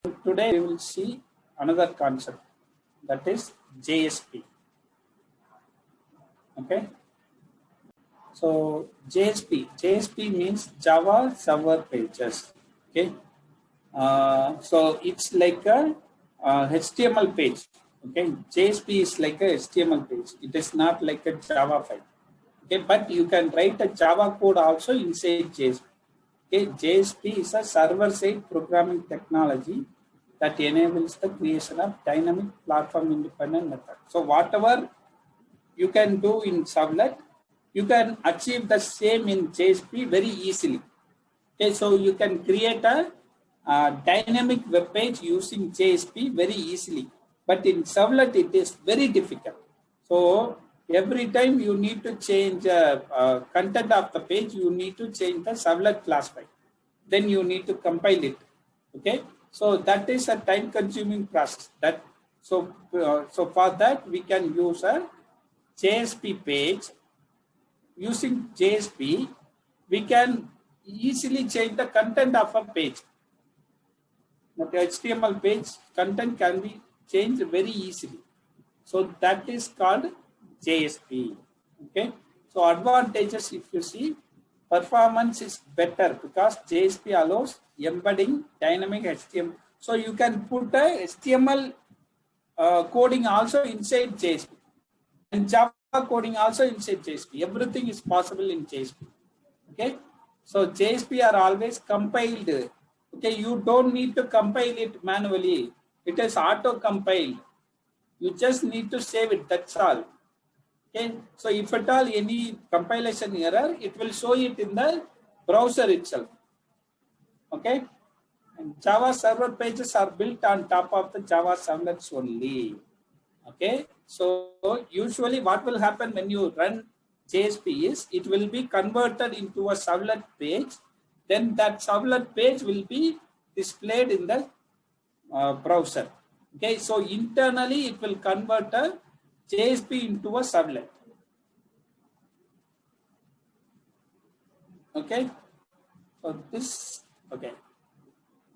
Today we will see another concept, that is JSP. Okay. So JSP means Java Server Pages. Okay. So it's like a HTML page. Okay. JSP is like a HTML page. It is not like a Java file. Okay, but you can write a Java code also inside JSP. Okay, JSP is a server-side programming technology that enables the creation of dynamic platform-independent method. So whatever you can do in Servlet, you can achieve the same in JSP very easily. Okay, so you can create a dynamic web page using JSP very easily. But in Servlet, it is very difficult. So every time you need to change content of the page, you need to change the Servlet class file. Then you need to compile it. Okay, so that is a time-consuming process. So for that we can use a JSP page. Using JSP, we can easily change the content of a page. The HTML page content can be changed very easily. So that is called JSP. Okay. So advantages, if you see, performance is better because JSP allows embedding dynamic HTML. So you can put a HTML coding also inside JSP and Java coding also inside JSP. Everything is possible in JSP. Okay. So JSP are always compiled. Okay. You don't need to compile it manually. It is auto compiled. You just need to save it. That's all. Okay. So if at all any compilation error, it will show it in the browser itself. Okay. And Java server pages are built on top of the Java servlets only. Okay. So usually what will happen when you run JSP is it will be converted into a servlet page. Then that servlet page will be displayed in the browser. Okay, so internally it will convert a JSP into a servlet. Okay, so this, okay.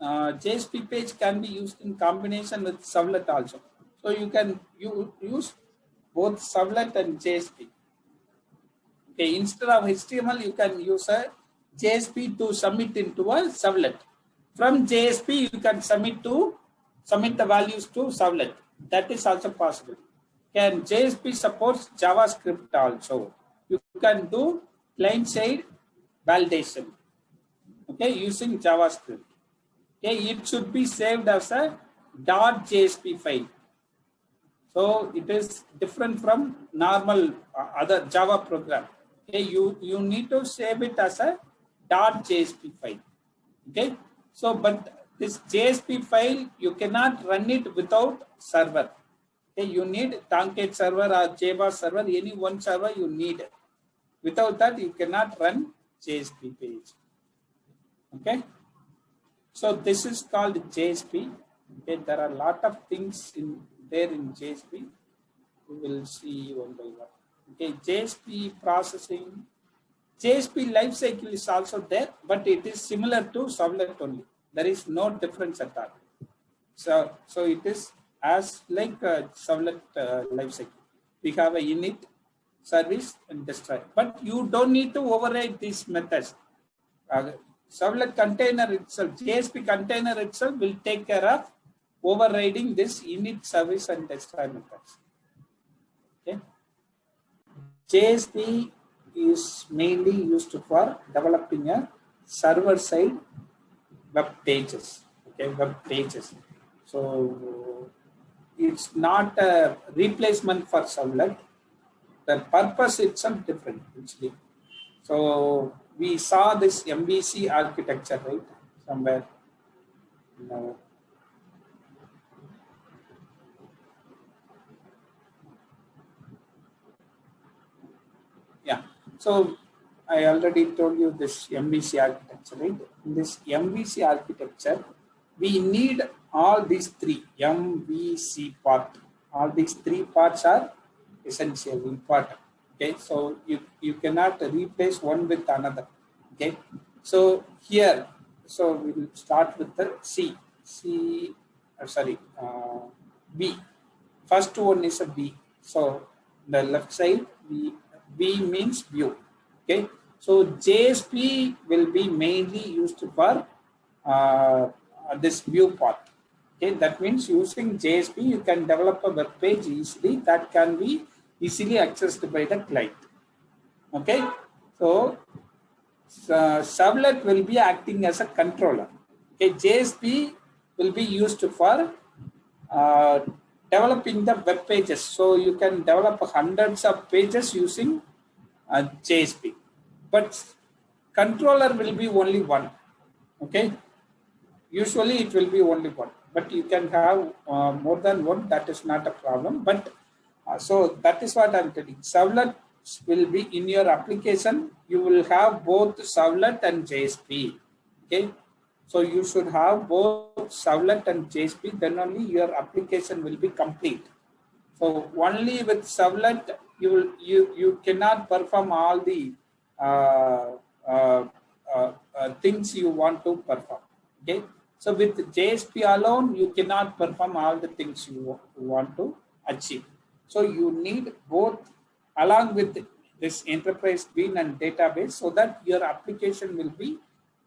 JSP page can be used in combination with servlet also. So you can use both servlet and JSP. Okay, instead of HTML, you can use a JSP to submit into a servlet. From JSP, you can submit the values to servlet. That is also possible. And JSP supports JavaScript also. You can do client-side validation. Okay, using JavaScript. Okay, it should be saved as a .jsp file. So it is different from normal other Java program. Okay, you need to save it as a .jsp file. Okay, so but this JSP file you cannot run it without server. Okay, you need Tomcat server or Java server, any one server you need. Without that, you cannot run JSP page. Okay, so this is called JSP. Okay, there are a lot of things there in JSP. We will see one by one. Okay, JSP processing. JSP lifecycle is also there, but it is similar to Servlet only. There is no difference at all. So it is as like a Servlet lifecycle. We have a init, service, and destroy. But you don't need to override these methods. Servlet container itself, JSP container itself will take care of overriding this init, service, and destroy methods. Okay. JSP is mainly used for developing a server-side web pages. Okay, web pages. So it's not a replacement for Servlet. The purpose itself different actually. So we saw this MVC architecture, right? Somewhere. No. Yeah. So I already told you this MVC architecture, right? In this MVC architecture, we need all these three MVC part. All these three parts are essential, important. Okay, so you cannot replace one with another. Okay, so here, so we will start with the C. C, sorry, V. First one is a V. So the left side, V means view. Okay. So JSP will be mainly used for this view part. Okay, that means using JSP, you can develop a web page easily that can be easily accessed by the client. Okay, so servlet will be acting as a controller. Okay, JSP will be used for uh, developing the web pages. So you can develop hundreds of pages using JSP, but controller will be only one. Okay, usually it will be only one, but you can have more than one. That is not a problem. But so that is what I'm telling. Servlet will be in your application. You will have both servlet and JSP. Okay, so you should have both servlet and JSP. Then only your application will be complete. So only with servlet you cannot perform all the uh, uh, things you want to perform. Okay, so with JSP alone you cannot perform all the things you want to achieve. So you need both along with this enterprise bean and database so that your application will be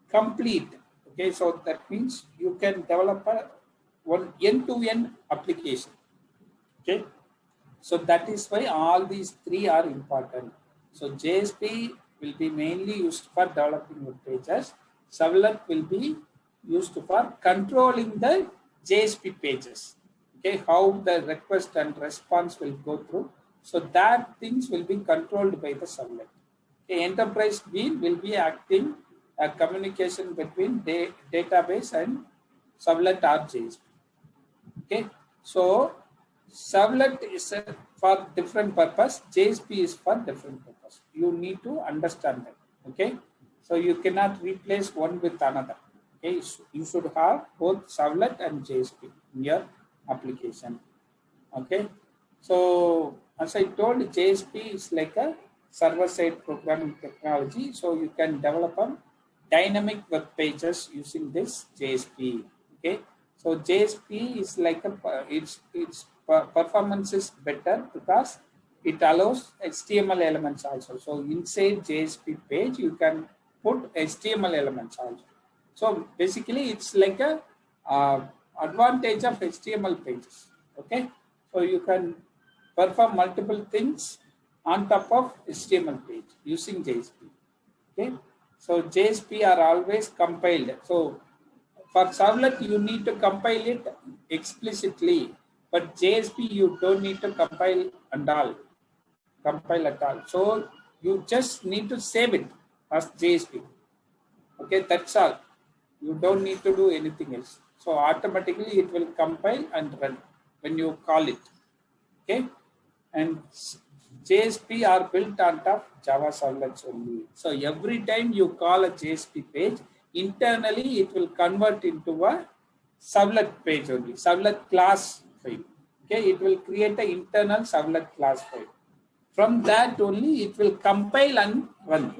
complete. Okay, so that means you can develop a one end-to-end application. Okay, so that is why all these three are important. So JSP will be mainly used for developing web pages. Servlet will be used for controlling the JSP pages. Okay, how the request and response will go through. So that things will be controlled by the servlet. Okay, enterprise bean will be acting a communication between database and servlet or JSP. Okay, so servlet is for different purpose, JSP is for different purpose. You need to understand that. Okay, so you cannot replace one with another. Okay, so you should have both servlet and JSP in your application. Okay, so as I told, JSP is like a server-side programming technology. So you can develop a dynamic web pages using this JSP. Okay, so JSP is like a its performance is better because it allows HTML elements also. So inside JSP page you can put HTML elements also. So basically it's like a advantage of HTML pages. Okay, so you can perform multiple things on top of HTML page using JSP. Okay, so JSP are always compiled. So for servlet, you need to compile it explicitly, but JSP you don't need to compile at all. So you just need to save it as JSP. Okay, that's all. You don't need to do anything else. So automatically it will compile and run when you call it. Okay, and JSP are built on top Java servlets only. So every time you call a JSP page, internally it will convert into a servlet page only, servlet class file. Okay, it will create an internal servlet class file. From that only it will compile and run.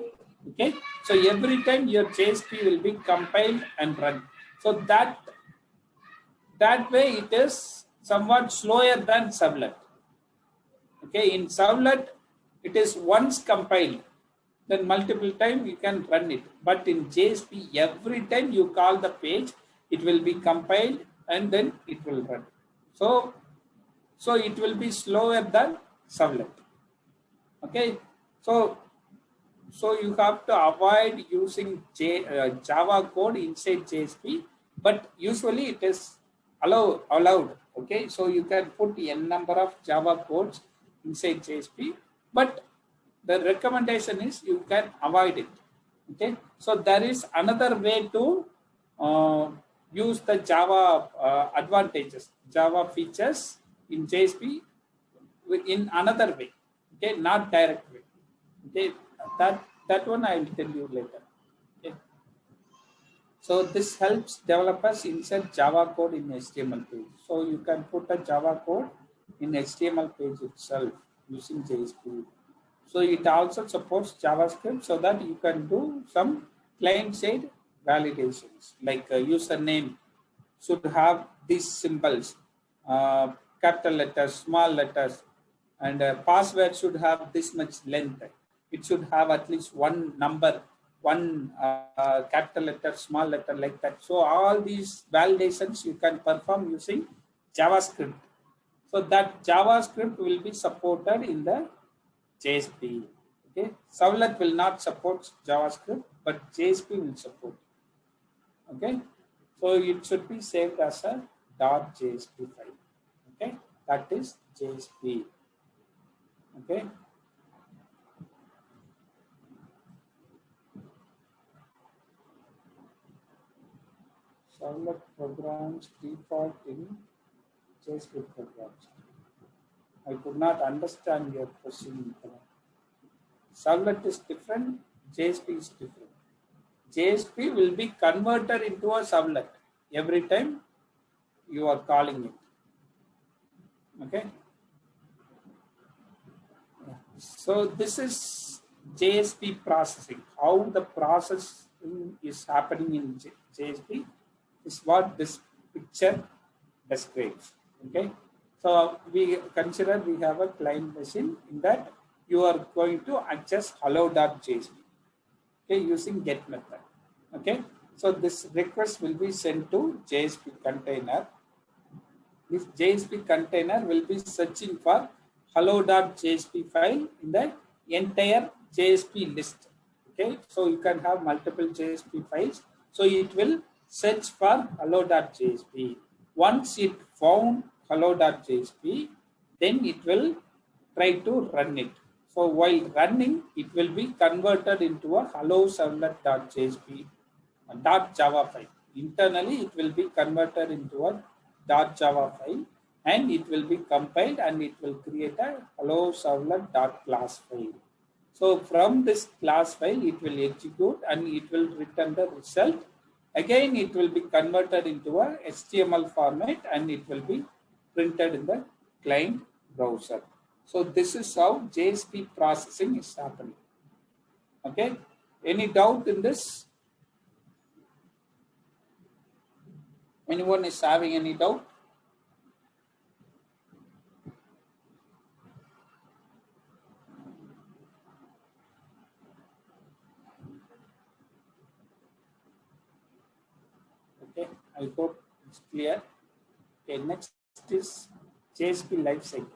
Okay, so every time your JSP will be compiled and run. So that way it is somewhat slower than servlet. Okay, in servlet it is once compiled, then multiple times you can run it. But in JSP, every time you call the page, it will be compiled and then it will run. So it will be slower than servlet. Okay, so you have to avoid using Java code inside JSP, but usually it is allowed. Okay, so you can put n number of Java codes inside JSP, but the recommendation is you can avoid it. Okay, so there is another way to use the Java advantages, Java features in JSP in another way. Okay, not direct way. Okay, that one I will tell you later. Okay. So this helps developers insert Java code in HTML page. So you can put a Java code in HTML page itself using JSP. So it also supports JavaScript so that you can do some client-side validations like username. should have these symbols, capital letters, small letters, and password should have this much length. It should have at least one number, one capital letter, small letter, like that. So all these validations you can perform using JavaScript. So that JavaScript will be supported in the JSP. Okay, Servlet will not support JavaScript, but JSP will support. Okay, so it should be saved as a .jsp file. Okay, that is JSP. Okay. Servlet programs default in JSP programs. I could not understand your question. Servlet is different, JSP is different. JSP will be converted into a servlet every time you are calling it. Okay. So this is JSP processing. How the processing is happening in JSP is what this picture describes. Okay. So we consider we have a client machine. In that you are going to access hello.jsp. Okay, using get method. Okay, so this request will be sent to JSP container. This JSP container will be searching for hello.jsp file in the entire JSP list. Okay, so you can have multiple JSP files. So it will search for hello.jsp. Once it found hello.jsp, then it will try to run it. So while running, it will be converted into a hello servlet.jsp .java file. Internally, it will be converted into a .java file, and it will be compiled, and it will create a hello servlet.class file. So from this class file, it will execute and it will return the result. Again, it will be converted into a HTML format, and it will be printed in the client browser. So this is how JSP processing is happening. Okay. Any doubt in this? Anyone is having any doubt? Okay, I hope it's clear. Okay, next is JSP lifecycle.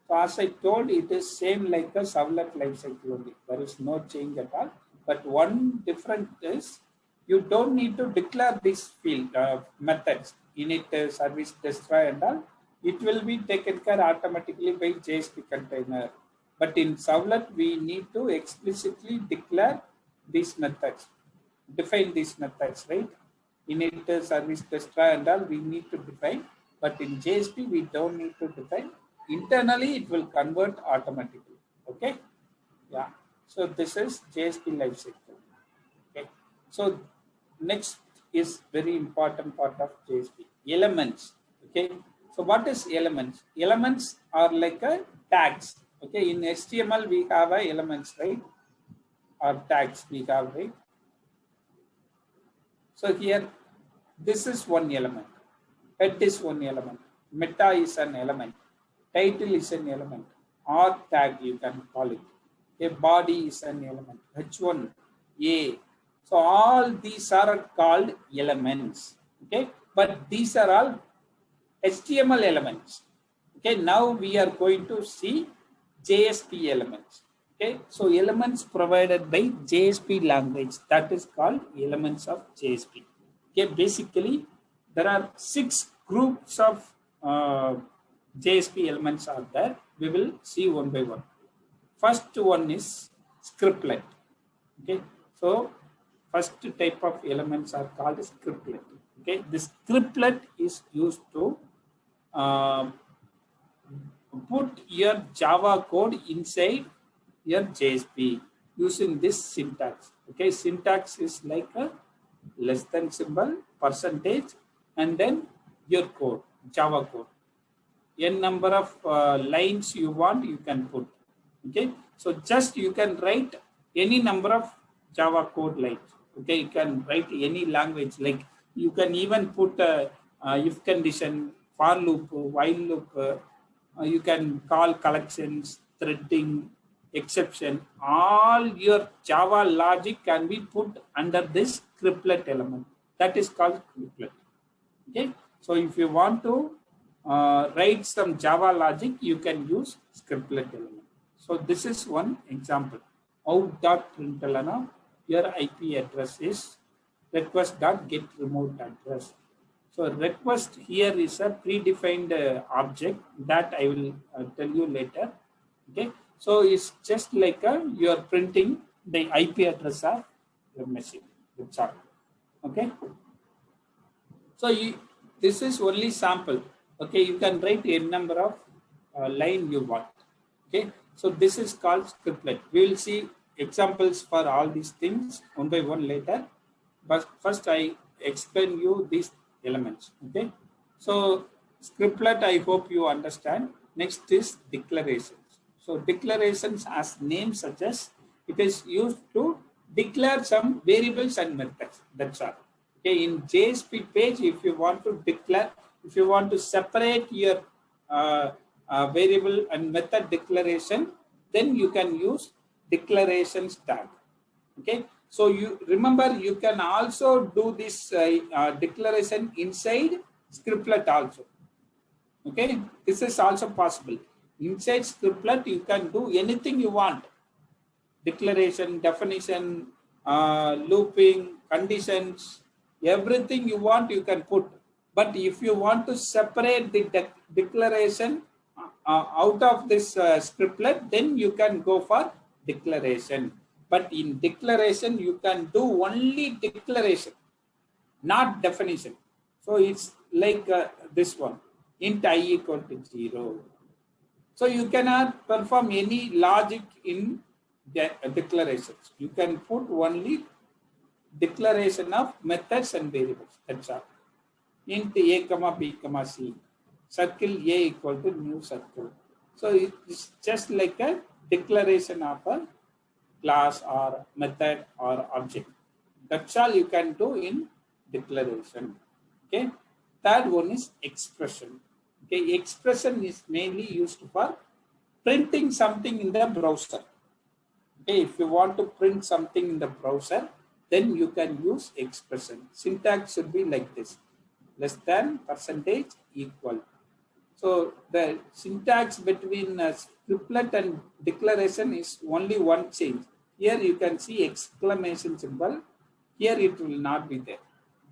So as I told, it is same like a servlet lifecycle only. There is no change at all. But one difference is you don't need to declare this field methods, init, service, destroy, and all. It will be taken care automatically by JSP container. But in servlet, we need to explicitly declare these methods, define these methods, right? Init, service, destroy, and all we need to define. But in JSP, we don't need to define. Internally, it will convert automatically. Okay. Yeah. So this is JSP lifecycle. Okay. So next is very important part of JSP, elements. Okay. So what is elements? Elements are like a tags. Okay. In HTML, we have a elements, right? Or tags we have, right? So here, this is one element. Head is one element. Meta is an element. Title is an element. R tag you can call it. A body is an element. H1, A. So all these are called elements. Okay, but these are all HTML elements. Okay, now we are going to see JSP elements. Okay, so elements provided by JSP language, that is called elements of JSP. Okay, basically there are 6 groups of JSP elements are there. We will see one by one. First one is scriptlet. Okay, so first type of elements are called scriptlet. Okay, this scriptlet is used to put your Java code inside your JSP using this syntax. Okay, syntax is like a less than symbol, percentage, and then your code, Java code. N number of lines you want, you can put. Okay, so just you can write any number of Java code lines. Okay, you can write any language, like you can even put if condition, for loop, while loop, you can call collections, threading, exception. All your Java logic can be put under this scriptlet element. That is called scriptlet. Okay. So if you want to write some Java logic, you can use scriptlet element. So this is one example. Out.println, your IP address is request.getRemote address. So request here is a predefined object that I will tell you later. Okay. So it's just like you are printing the IP address of your machine. That's all. Okay. So this is only sample. Okay, you can write a number of line you want. Okay, so this is called scriptlet. We will see examples for all these things one by one later. But first I explain you these elements. Okay, so scriptlet I hope you understand. Next is declarations. So declarations, as name suggests, it is used to declare some variables and methods. That's all. Okay, in JSP page, if you want to declare, if you want to separate your variable and method declaration, then you can use declarations tag. Okay, so you remember you can also do this declaration inside scriptlet also. Okay, this is also possible. Inside scriptlet, you can do anything you want. Declaration, definition, looping, conditions, everything you want you can put. But if you want to separate the declaration out of this scriptlet, then you can go for declaration. But in declaration, you can do only declaration, not definition. So it's like this one, int I equal to 0. So you cannot perform any logic in declarations. You can put only declaration of methods and variables. That's all. Int a comma b comma c. Circle a equal to new circle. So it's just like a declaration of a class or method or object. That's all you can do in declaration. Okay. Third one is expression. Okay. Expression is mainly used for printing something in the browser. Okay. If you want to print something in the browser, then you can use expression. Syntax should be like this: less than, percentage, equal. So the syntax between scriptlet and declaration is only one change. Here you can see exclamation symbol. Here it will not be there.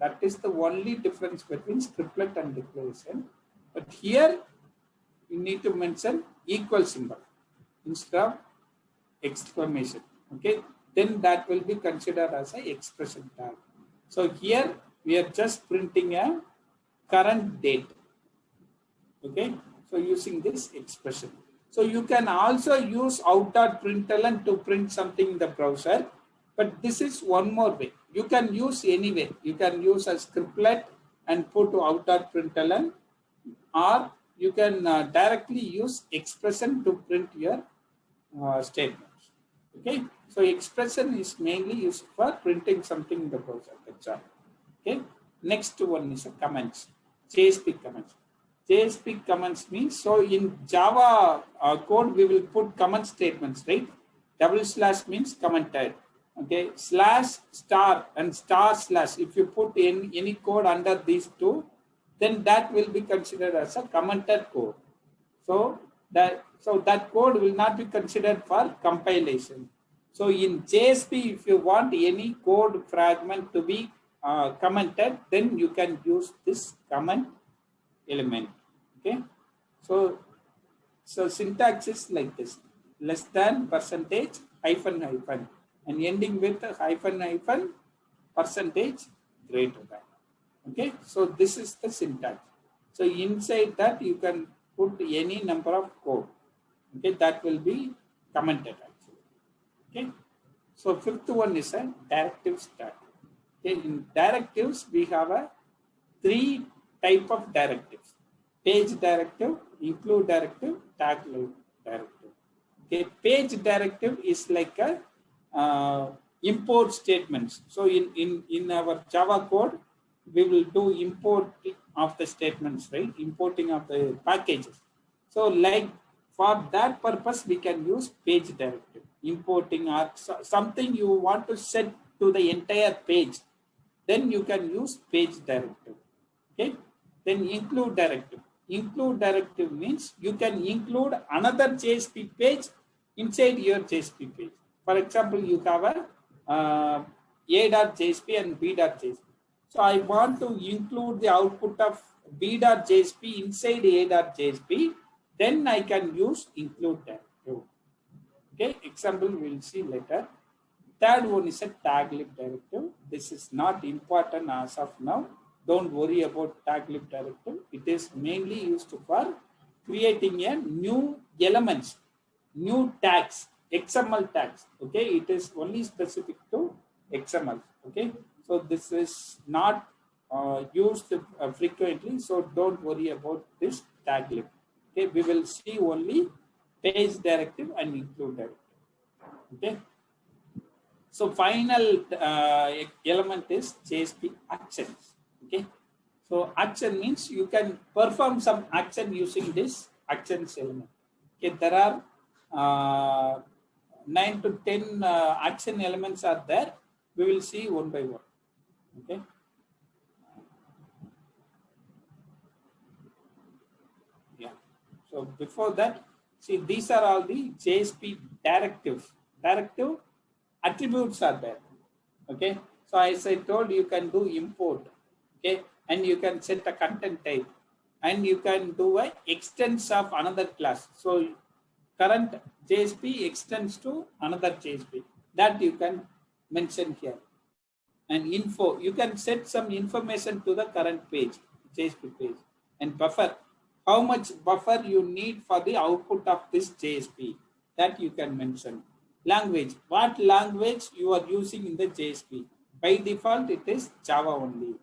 That is the only difference between scriptlet and declaration. But here you need to mention equal symbol instead of exclamation. Okay, then that will be considered as an expression tag. So here we are just printing a current date. Okay, so using this expression. So you can also use out.println to print something in the browser, but this is one more way. You can use anyway. You can use a scriptlet and put out.println, or you can directly use expression to print your statements. Okay, so expression is mainly used for printing something in the browser. That's all. Okay, next one is a comments, JSP comments. JSP comments means, so in Java code we will put comment statements, right? / means commented. Okay, slash, star, and star slash. If you put in any code under these two, then that will be considered as a commented code. So that code will not be considered for compilation. So in JSP, if you want any code fragment to be commented, then you can use this comment element. Okay, so syntax is like this: less than, percentage, hyphen hyphen, and ending with hyphen hyphen, percentage, greater than. Okay, so this is the syntax. So inside that you can put any number of code. Okay, that will be commented actually. Okay, so fifth one is a directives tag. Okay, in directives we have a 3 type of directives: page directive, include directive, tag directive. Okay, page directive is like a import statements. So in our Java code, we will do import of the statements, right? Importing of the packages. So like for that purpose, we can use page directive, importing or something you want to set to the entire page. Then you can use page directive. Okay. Then include directive. Include directive means you can include another JSP page inside your JSP page. For example, you have a.jsp and b.jsp. So I want to include the output of b.jsp inside a.jsp. Then I can use include directive. Okay, example we'll see later. Third one is a tag-lib directive. This is not important as of now. Don't worry about tag-lib directive. It is mainly used for creating a new elements, new tags, XML tags. Okay, it is only specific to XML. Okay, so this is not used frequently. So don't worry about this tag-lib. Okay, we will see only page directive and include directive. Okay. So final element is JSP actions. Okay. So action means you can perform some action using this actions element. Okay. There are 9 to 10 action elements are there. We will see one by one. Okay. Yeah. So before that, see, these are all the JSP directives. Directive attributes are there. Okay. So as I told, you can do import. Okay. And you can set a content type. And you can do a extends of another class. So current JSP extends to another JSP. That you can mention here. And info, you can set some information to the current page, JSP page. And buffer, how much buffer you need for the output of this JSP, that you can mention. Language, what language you are using in the JSP. By default, it is Java only.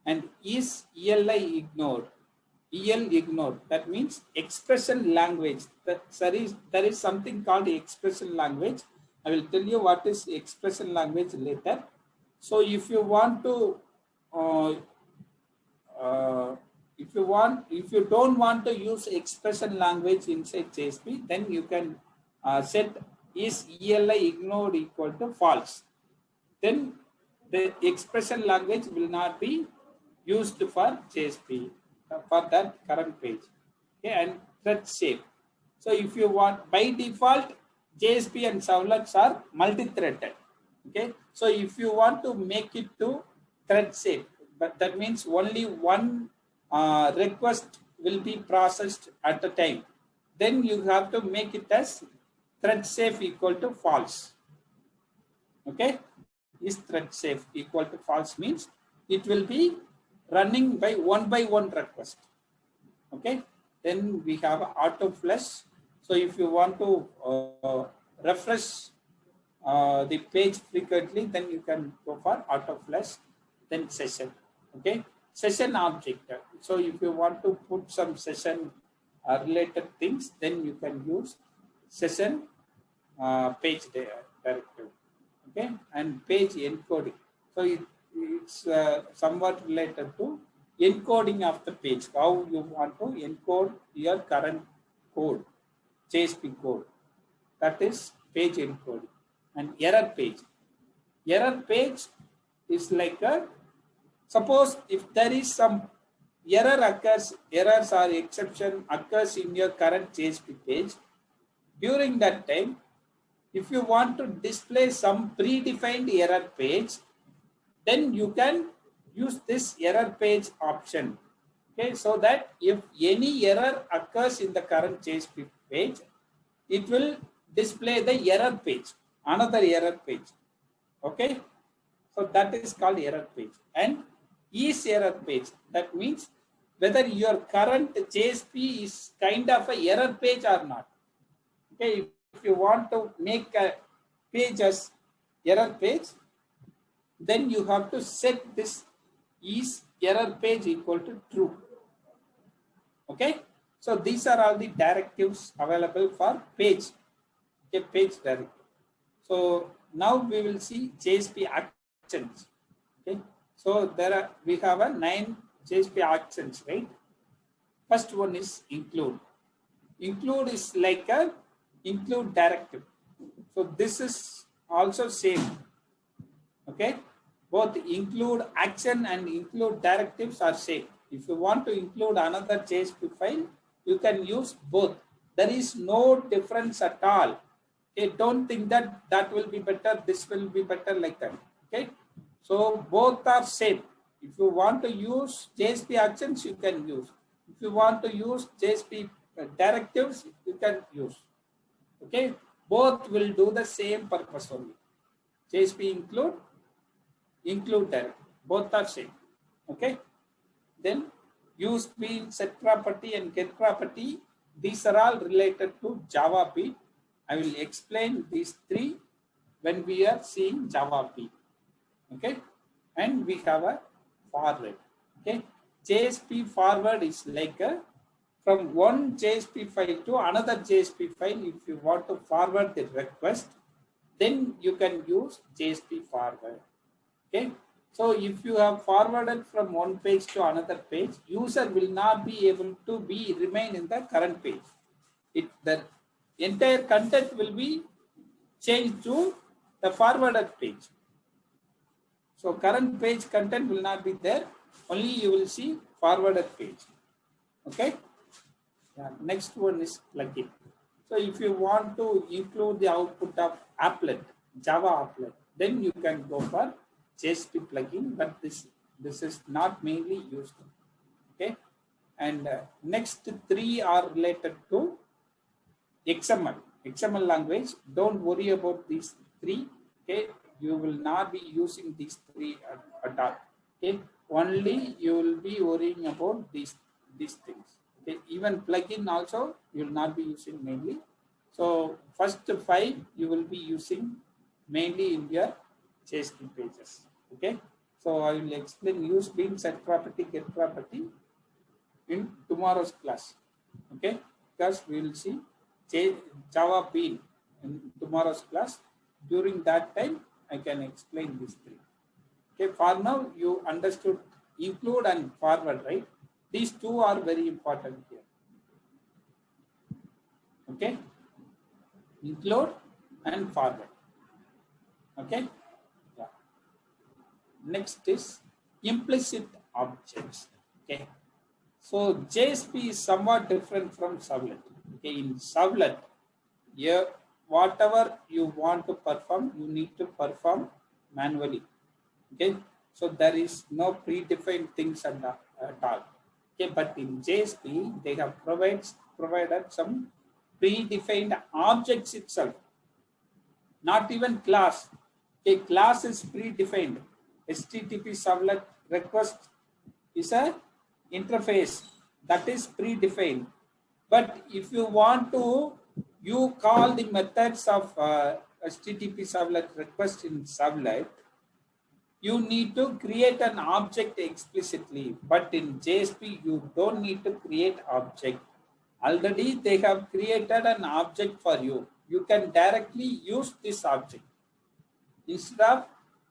And is ELI ignored? EL ignored, that means expression language. There is something called expression language. I will tell you what is expression language later. So if you want to, if you don't want to use expression language inside JSP, then you can set is ELI ignored equal to false. Then the expression language will not be used for JSP for that current page. Okay, and thread safe. So if you want, by default, JSP and servlets are multi-threaded. Okay, so if you want to make it to thread safe, but that means only one request will be processed at a time, then you have to make it as thread safe equal to false. Okay, is thread safe equal to false means it will be running by one request. Okay, then we have auto flush. So if you want to refresh the page frequently, then you can go for auto flush. Then session. Okay, session object. So if you want to put some session related things, then you can use session page directive. Okay, and page encoding. So it's somewhat related to encoding of the page, how you want to encode your current code, JSP code. That is page encoding. And error page. Error page is like a, suppose if there is some error occurs, errors or exception occurs in your current JSP page, during that time, if you want to display some predefined error page, then you can use this error page option. Okay, so that if any error occurs in the current JSP page, it will display the error page, another error page. Okay, so that is called error page. And is error page, that means whether your current JSP is kind of a error page or not. Okay, if you want to make a page as error page, then you have to set this is error page equal to true. Okay, so these are all the directives available for page. Okay, page directive. So now we will see JSP actions. Okay, So we have a 9 JSP actions, right? First one is include. Include is like a include directive. So this is also same. Okay, both include action and include directives are same. If you want to include another JSP file, you can use both. There is no difference at all. Okay, don't think that that will be better, this will be better, like that. Okay, so both are same. If you want to use JSP actions, you can use. If you want to use JSP directives, you can use. Okay, both will do the same purpose only. JSP include directive, both are same. Okay, then use bean, set property and get property, these are all related to Java B. I will explain these three when we are seeing Java B. Okay, and we have a forward. Okay, JSP forward is like a from one JSP file to another JSP file. If you want to forward the request, then you can use JSP forward. Okay, so if you have forwarded from one page to another page, user will not be able to remain in the current page. The entire content will be changed to the forwarded page. So current page content will not be there. Only you will see forwarded page. Okay. Yeah, next one is plugin. So if you want to include the output of applet, Java applet, then you can go for JSP plugin, but this is not mainly used. Okay, and next three are related to XML language. Don't worry about these three. Okay, you will not be using these three at all. Okay, only you will be worrying about these things. Okay, even plugin also you will not be using mainly. So first 5 you will be using mainly in your JSP pages. Okay, so I will explain use bean, set property, get property in tomorrow's class. Okay, because we will see Java bean in tomorrow's class. During that time, I can explain these three. Okay, for now you understood include and forward, right? These two are very important here. Okay, include and forward. Okay, yeah. Next is implicit objects. Okay, so JSP is somewhat different from Servlet. Okay, in Servlet, here whatever you want to perform, you need to perform manually. Okay, so there is no predefined things at all. Okay, but in JSP they have provided some predefined objects itself, not even class. Okay, class is predefined. HTTP servlet request is a interface that is predefined. But if you want to, you call the methods of HTTP servlet request in servlet, you need to create an object explicitly. But in JSP, you don't need to create object. Already they have created an object for you. You can directly use this object. Instead of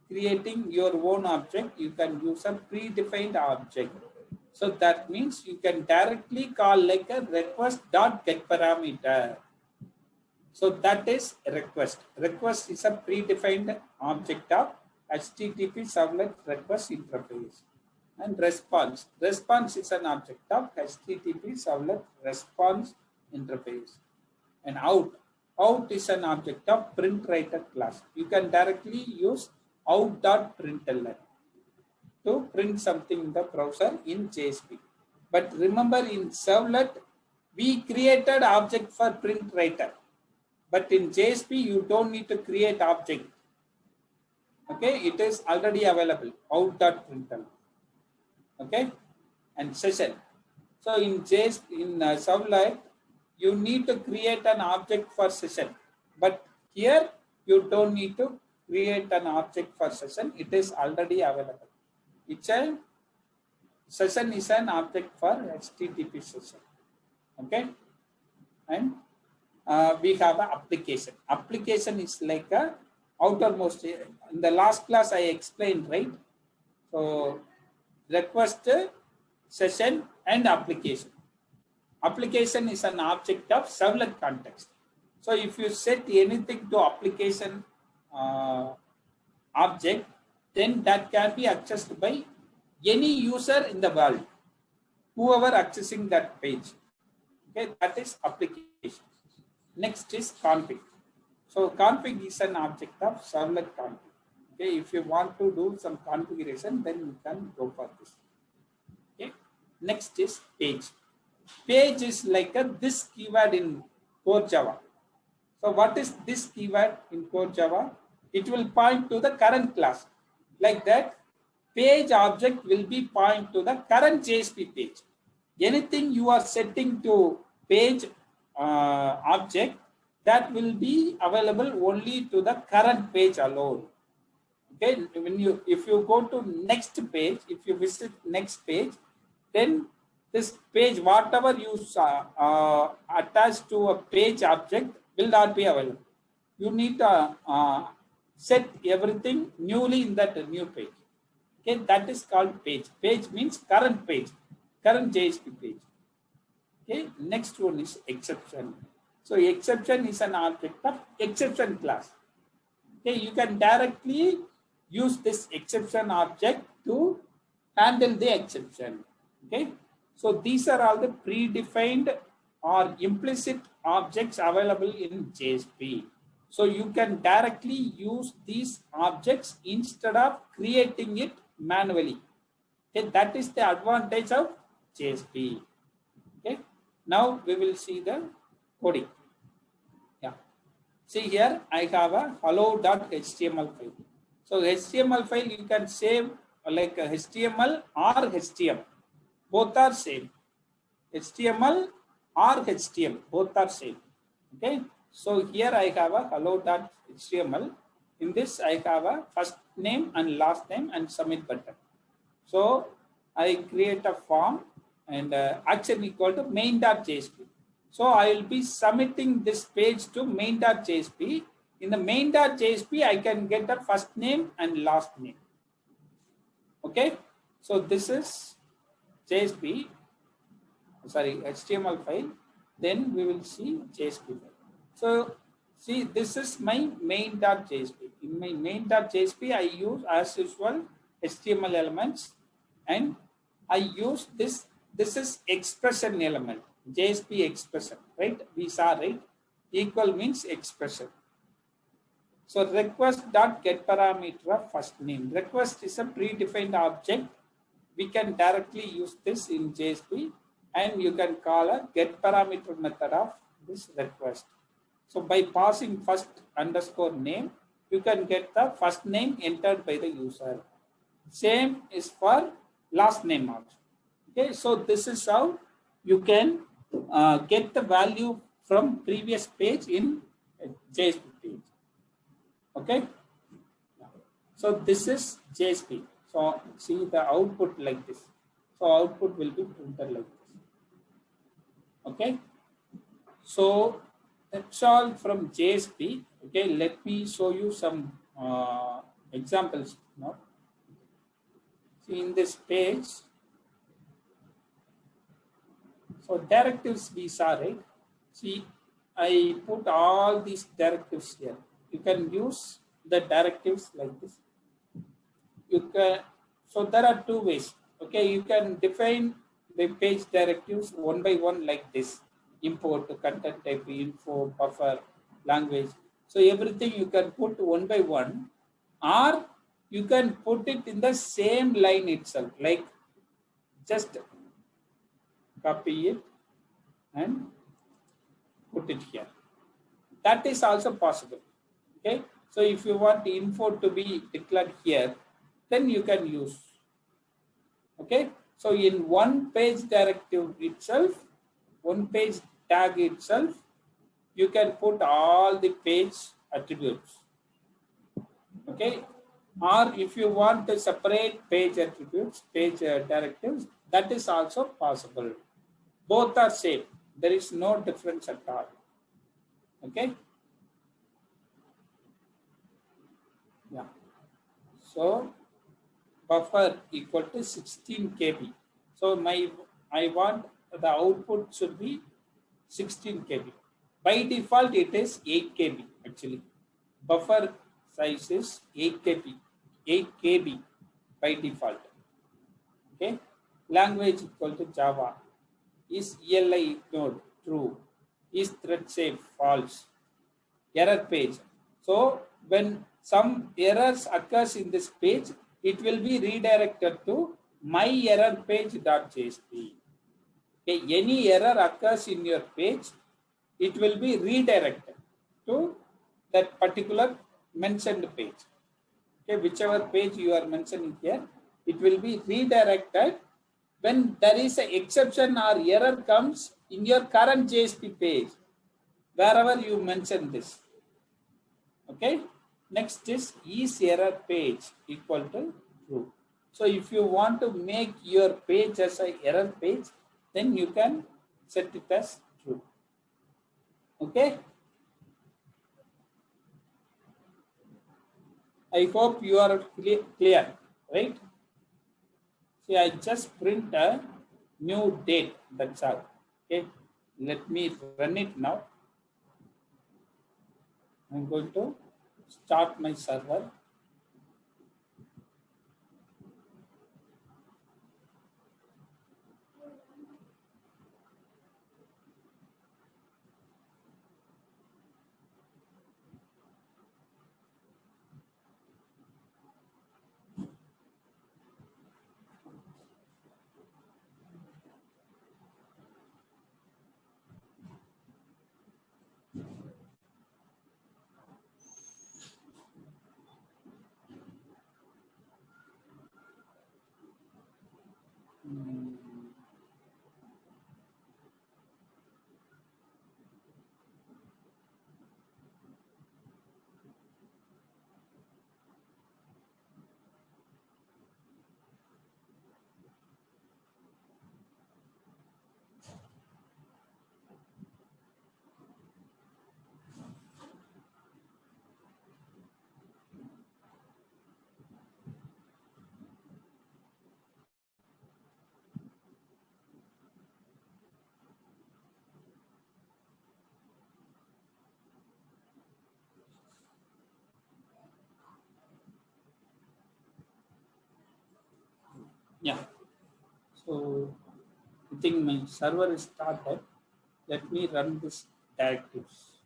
creating your own object, you can use a predefined object. So that means you can directly call like a request.getParameter. So that is a request. Request is a predefined object of HTTP servlet request interface. And response. Response is an object of HTTP servlet response interface. And out. Out is an object of printWriter class. You can directly use out.println to print something in the browser in JSP. But remember, in servlet, we created object for printWriter. But in JSP, you don't need to create object. Okay, it is already available, out.println. Okay, and session. So in JSP, in servlet, you need to create an object for session. But here, you don't need to create an object for session. It is already available. It's a session is an object for HTTP session. Okay, and we have an application. Application is like a outermost. In the last class, I explained, right? So request, session, and application. Application is an object of servlet context. So if you set anything to application object, then that can be accessed by any user in the world, whoever accessing that page. Okay, that is application. Next is config. So config is an object of servlet config. Okay, if you want to do some configuration, then you can go for this. Okay, next is page. Page is like this keyword in core Java. So what is this keyword in core Java? It will point to the current class. Like that, page object will be point to the current JSP page. Anything you are setting to page object, that will be available only to the current page alone. Okay, if you go to next page, if you visit next page, then this page, whatever you attach to a page object, will not be available. You need to set everything newly in that new page. Okay, that is called page. Page means current page, current JSP page. Okay, next one is exception. So exception is an object of exception class. Okay, you can directly use this exception object to handle the exception. Okay, so these are all the predefined or implicit objects available in JSP. So you can directly use these objects instead of creating it manually. Okay, that is the advantage of JSP. Okay, now we will see the coding. Yeah, see here I have a hello.html file. So HTML file you can save like a HTML or HTML. Both are same. HTML or HTML, both are same. Okay. So here I have a hello.html. In this I have a first name and last name and submit button. So I create a form and action equal to main.jsp. So I will be submitting this page to main.jsp. In the main.jsp, I can get a first name and last name. Okay, so this is JSP, sorry, HTML file. Then we will see JSP file. So see, this is my main.jsp. In my main.jsp, I use as usual HTML elements, and I use this. This is expression element, JSP expression, right? We saw, right? Equal means expression. So request dot get parameter of first name. Request is a predefined object. We can directly use this in JSP, and you can call a get parameter method of this request. So by passing first underscore name, you can get the first name entered by the user. Same is for last name also. Okay, so this is how you can get the value from previous page in JSP page. Okay, so this is JSP. So see the output like this. So output will be printed like this. Okay, so that's all from JSP. Okay, let me show you some examples now. See in this page. So directives we saw, right? See, I put all these directives here. You can use the directives like this. You can, so there are two ways. Okay, you can define the page directives one by one like this: import, content type, info, buffer, language. So everything you can put one by one, or you can put it in the same line itself. Like just copy it and put it here. That is also possible. Okay, so if you want the info to be declared here, then you can use. Okay, so in one page directive itself, one page tag itself, you can put all the page attributes. Okay, or if you want to separate page attributes, page directives, that is also possible. Both are same. There is no difference at all. Okay. Yeah. So buffer equal to 16 KB. So I want the output should be 16 KB. By default, it is 8 KB actually. Buffer size is 8 KB, 8 KB by default. Okay. Language equal to Java. Is ELI ignored? True. Is thread safe? False. Error page. So when some errors occurs in this page, it will be redirected to myerrorpage.jsp. Okay, any error occurs in your page, it will be redirected to that particular mentioned page. Okay, whichever page you are mentioning here, it will be redirected when there is an exception or error comes in your current JSP page, wherever you mention this. Okay, next is error page equal to true. So if you want to make your page as an error page, then you can set it as true. Okay, I hope you are clear, right? See, I just print a new date, that's all. Okay, let me run it now. I'm going to start my server. Yeah, so I think my server is started. Let me run this directives.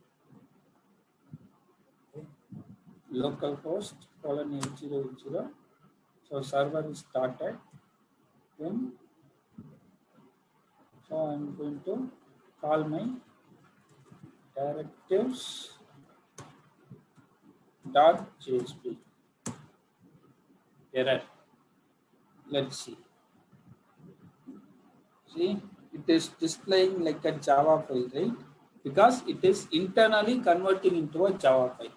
Okay. Localhost :8080. So server is started. Then so I'm going to call my directives .jsp. Error. Let's see. See, it is displaying like a Java file, right? Because it is internally converting into a Java file.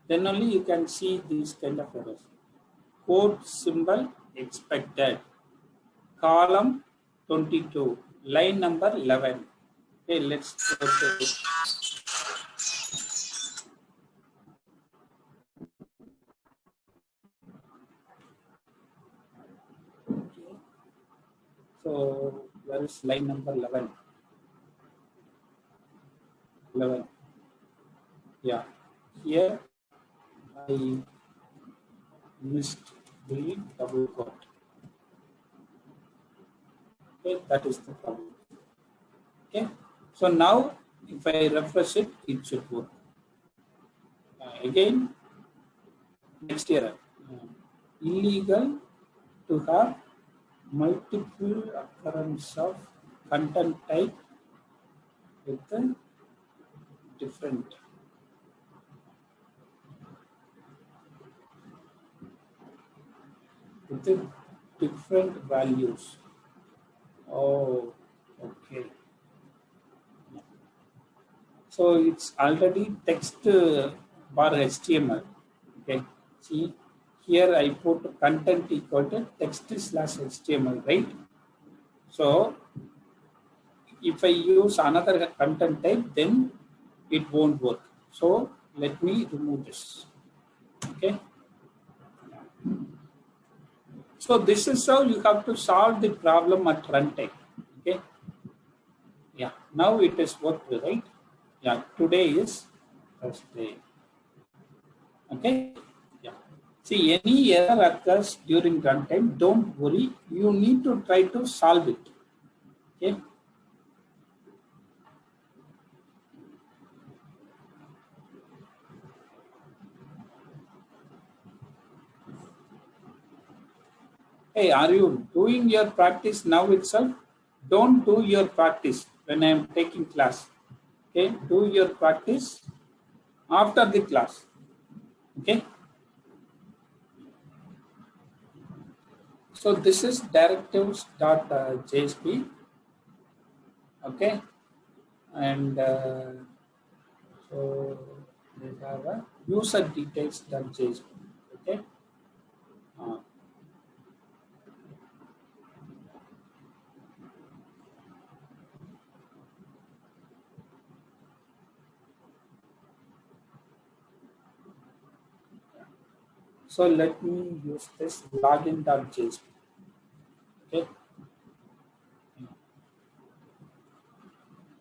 Then only you can see these kind of errors. Code symbol expected. Column 22. Line number 11. Okay, let's go to it. Okay. So where is line number 11? 11. Yeah. Here I missed the double quote. Okay, that is the problem. Okay. So now if I refresh it, it should work. Again, next error. Illegal to have multiple occurrence of content type with a different values. Oh, okay. So it's already text bar HTML. Okay. See, here I put content equal to text/HTML, right? So if I use another content type, then it won't work. So let me remove this. Okay. So this is how you have to solve the problem at runtime. Okay. Yeah. Now it is worked, right? Yeah. Today is Thursday. Okay. Yeah. See, any error occurs during runtime, don't worry. You need to try to solve it. Okay. Hey, are you doing your practice now itself? Don't do your practice when I am taking class. Okay, do your practice after the class. Okay. So this is directives.jsp. Okay, and so we have a user details.jsp. Okay. Uh, so let me use this login.jsp. Okay.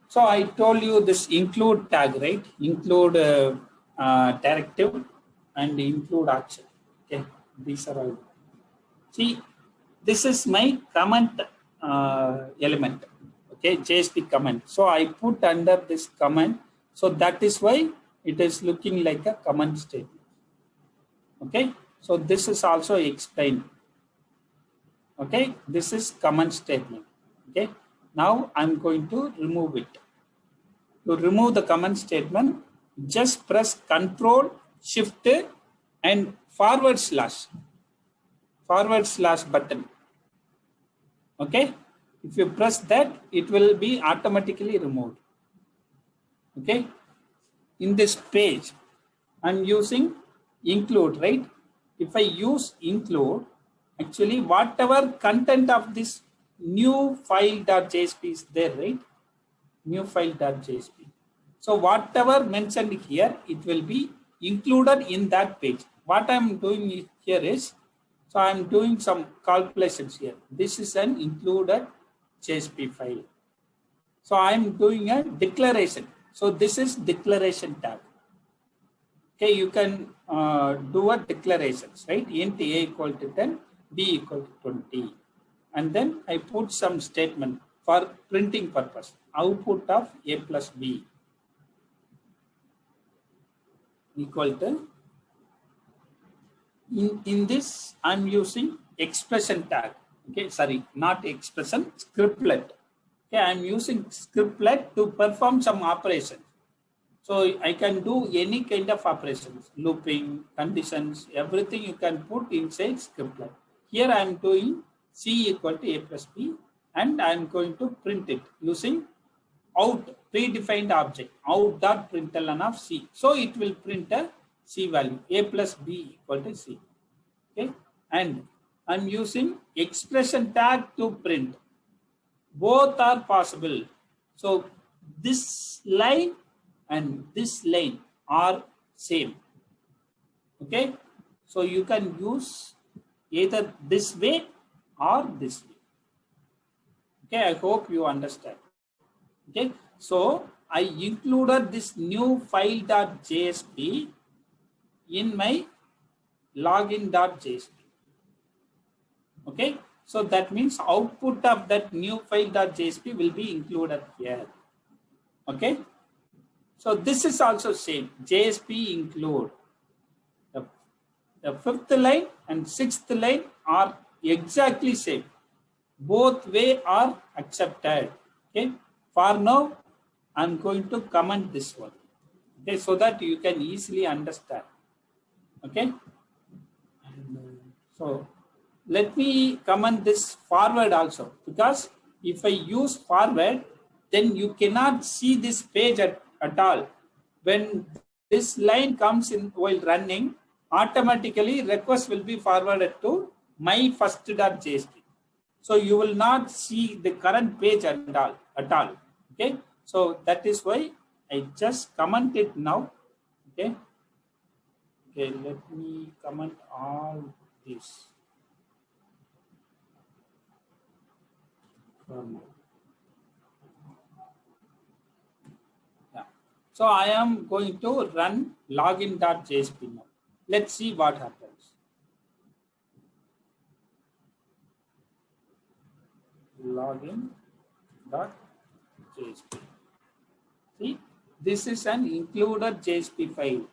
So I told you this include tag, right? Include directive and include action. Okay, these are all. See, this is my comment element. Okay, JSP comment. So I put under this comment. So that is why it is looking like a comment statement. Okay, so this is also explained. Okay, this is comment statement. Okay, now I'm going to remove it. To remove the comment statement, just press Control Shift and forward slash button. Okay, if you press that, it will be automatically removed. Okay, in this page, I'm using include, right? If I use include, actually whatever content of this new file.jsp is there, right? New file.jsp. So whatever mentioned here, it will be included in that page. What I'm doing here is, so I'm doing some calculations here. This is an included JSP file. So I'm doing a declaration. So this is declaration tag. Okay, you can do a declarations, right? Int a equal to 10, b equal to 20. And then I put some statement for printing purpose. Output of a plus b equal to, in this I'm using expression tag. Okay, sorry, not expression, scriptlet. Okay, I'm using scriptlet to perform some operations. So I can do any kind of operations, looping, conditions, everything you can put inside scriptlet. Here I am doing c equal to a plus b, and I am going to print it using out predefined object, out.println of c. So it will print a c value, a plus b equal to c. Okay, and I'm using expression tag to print. Both are possible. So this line and this line are same. Okay, so you can use either this way or this way. Okay, I hope you understand. Okay, so I included this new file.jsp in my login.jsp. Okay, so that means output of that new file.jsp will be included here. Okay, so this is also same, JSP include. The fifth line and sixth line are exactly same. Both way are accepted. Okay, for now I'm going to comment this one. Okay, so that you can easily understand. Okay, and, so let me comment this forward also, because if I use forward, then you cannot see this page at all. When this line comes in while running, automatically request will be forwarded to my first.jsp. So you will not see the current page at all. Okay, so that is why I just comment it now. Okay, okay, let me comment all this. Yeah. So I am going to run login.jsp now. Let's see what happens. Login.jsp. See, this is an included JSP file.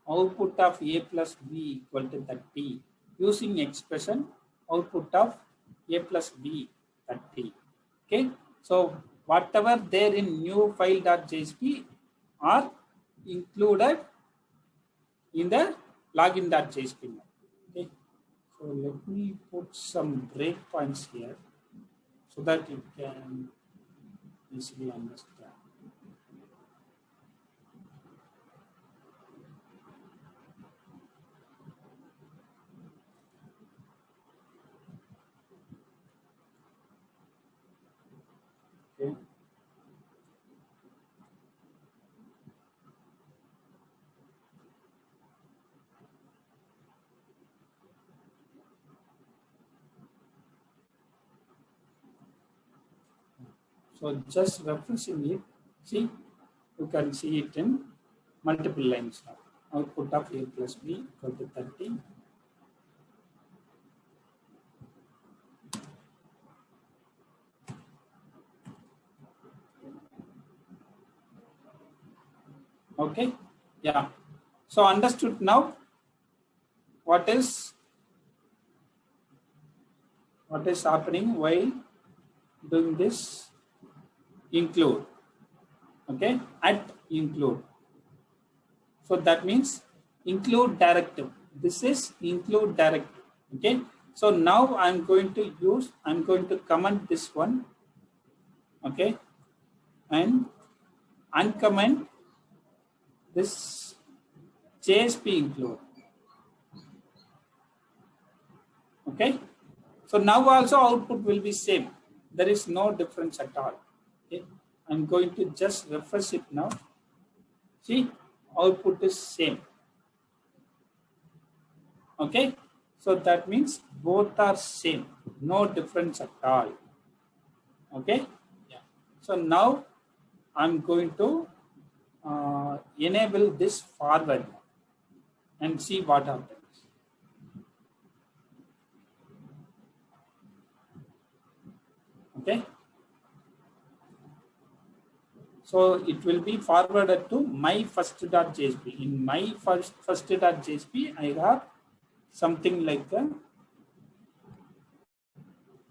Output of a plus b equal to 30 using expression output of a plus b 30. Okay, so whatever there in new file.jsp are included in the login.jsp. Okay, so let me put some breakpoints here so that you can easily understand. Okay. So just refreshing it, see, you can see it in multiple lines now. Output of a plus b equal to 30. Okay, yeah. So understood now what is happening while doing this include. Okay, at include. So that means include directive. This is include directive. Okay. So now I'm going to comment this one. Okay. And uncomment this JSP include. Okay. So now also output will be same. There is no difference at all. Okay. I'm going to just refresh it now. See, output is same. Okay. So that means both are same. No difference at all. Okay. Yeah. So now I'm going to enable this forward and see what happens. Okay. So it will be forwarded to my first.jsp. In my first.jsp, I have something like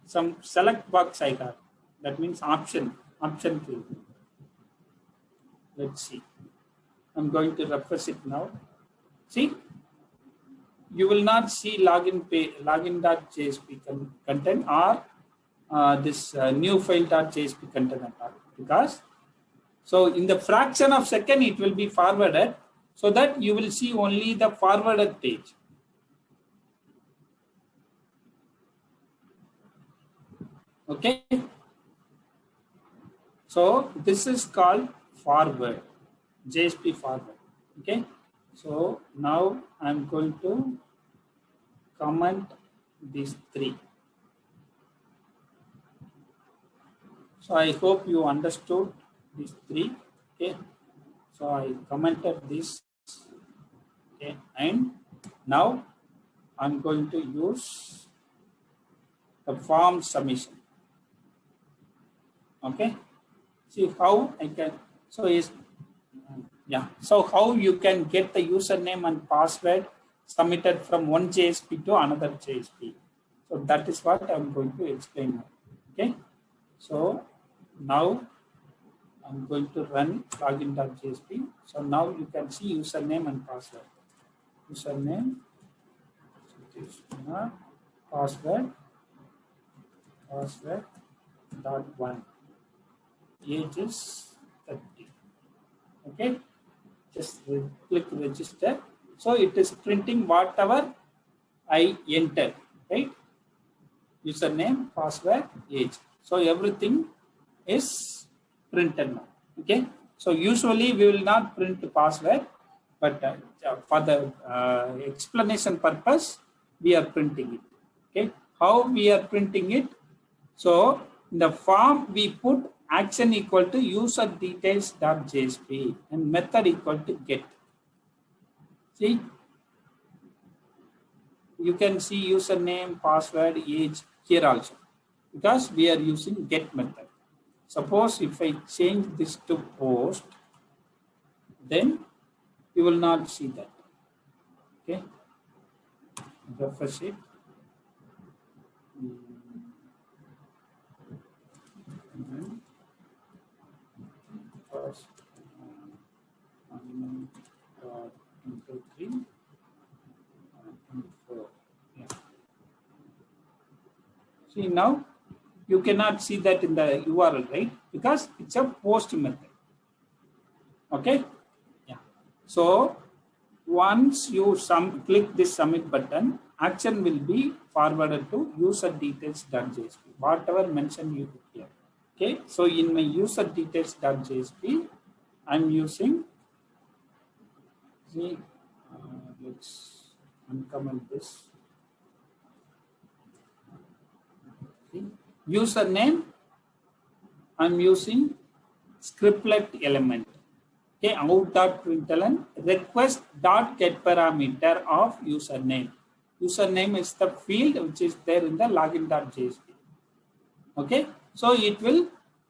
some select box I have. That means option field. Let's see. I'm going to refresh it now. See, you will not see login.jsp content or this new file.jsp content at all, because so in the fraction of second it will be forwarded, so that you will see only the forwarded page. Okay. So this is called forward, JSP forward. Okay. So now I'm going to comment these three. So I hope you understood these three. Okay. So I commented this. Okay. And now I'm going to use the form submission. Okay. See how I can, so is, yeah. So how you can get the username and password submitted from one JSP to another JSP. So that is what I'm going to explain now. Okay. So now I'm going to run login.jsp. So now you can see username and password. Username, password dot one. Age is 30. Okay. Just click register. So it is printing whatever I entered, right? Username, password, age. So everything is printed now. Okay. So usually we will not print the password, but for the explanation purpose, we are printing it. Okay. How we are printing it? So In the form we put action equal to user details dot JSP and method equal to get. See, you can see username, password, age here also because we are using get method. Suppose if I change this to post, then you will not see that. Okay, refresh it. First, 3, 4. Yeah. See, now you cannot see that in the URL, right? Because it's a post method. Okay. Yeah. So once you click this submit button, action will be forwarded to user details.jsp, whatever mentioned you put here. Okay. So in my user details.jsp, I'm using, see, let's uncomment this. See, username, I'm using scriptlet element. Okay, out.println request dot get parameter of username. Username is the field which is there in the login.jsp. Okay, so it will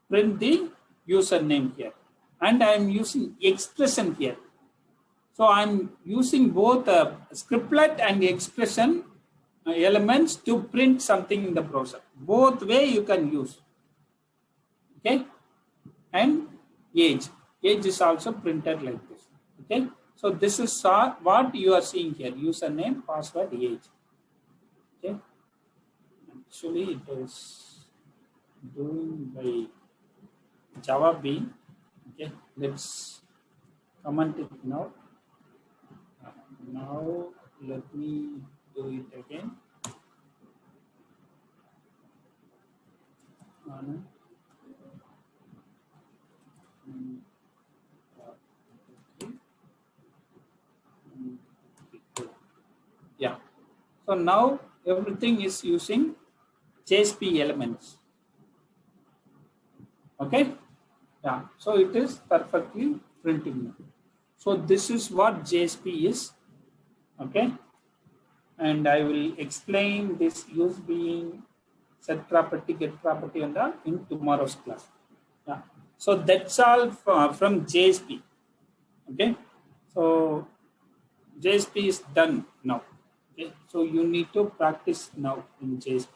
print the username here, and I am using expression here. So I'm using both scriptlet and expression elements to print something in the browser. Both way you can use. Okay, and age is also printed like this. Okay, so this is what you are seeing here: username, password, age. Okay, actually it is doing by Java Bean. Okay, let's comment it now. Now let me do it again. Yeah. So now everything is using JSP elements. Okay. Yeah. So it is perfectly printing. So this is what JSP is. Okay. And I will explain this use being, set property, get property and all in tomorrow's class. Yeah. So that's all from JSP. Okay. So JSP is done now. Okay. So you need to practice now in JSP.